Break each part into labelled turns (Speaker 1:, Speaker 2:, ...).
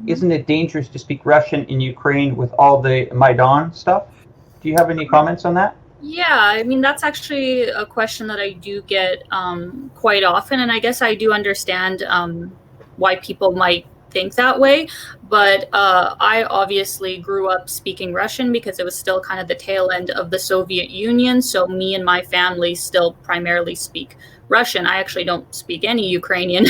Speaker 1: isn't it dangerous to speak Russian in Ukraine with all the Maidan stuff? Do you have any comments on that?
Speaker 2: Yeah, I mean, that's actually a question that I do get quite often, and I guess I do understand why people might think that way. But I obviously grew up speaking Russian because it was still kind of the tail end of the Soviet Union. So me and my family still primarily speak Russian. I actually don't speak any Ukrainian.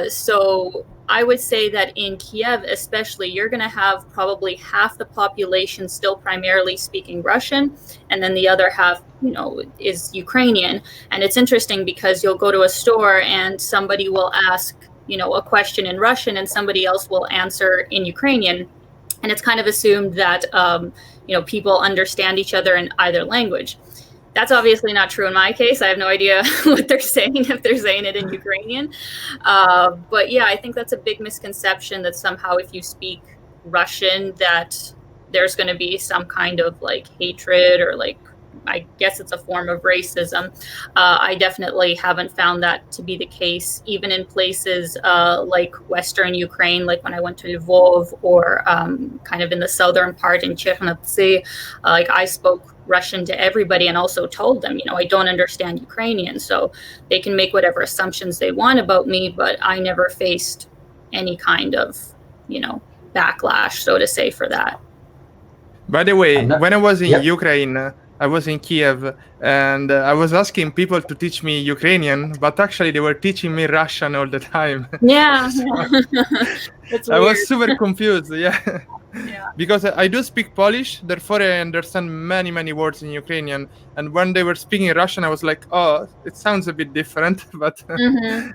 Speaker 2: So I would say that in Kiev, especially, you're going to have probably half the population still primarily speaking Russian, and then the other half, is Ukrainian. And it's interesting because you'll go to a store and somebody will ask, a question in Russian and somebody else will answer in Ukrainian. And it's kind of assumed that, people understand each other in either language. That's obviously not true in my case. I have no idea what they're saying if they're saying it in Ukrainian. But yeah, I think that's a big misconception that somehow if you speak Russian that there's going to be some kind of like hatred or like, I guess it's a form of racism. I definitely haven't found that to be the case, even in places like Western Ukraine, like when I went to Lvov or kind of in the southern part in Chernivtsi. Like I spoke Russian to everybody and also told them, I don't understand Ukrainian. So they can make whatever assumptions they want about me, but I never faced any kind of, backlash, so to say, for that.
Speaker 3: By the way, when I was in Ukraine, I was in Kiev and I was asking people to teach me Ukrainian, but actually they were teaching me Russian all the time.
Speaker 2: Yeah.
Speaker 3: I was super confused. Yeah. Because I do speak Polish, therefore I understand many, many words in Ukrainian. And when they were speaking Russian, I was like, oh, it sounds a bit different. But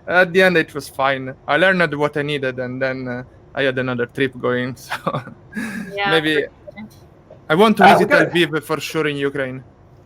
Speaker 3: at the end, it was fine. I learned what I needed and then I had another trip going. So maybe I want to visit Lviv for sure in Ukraine.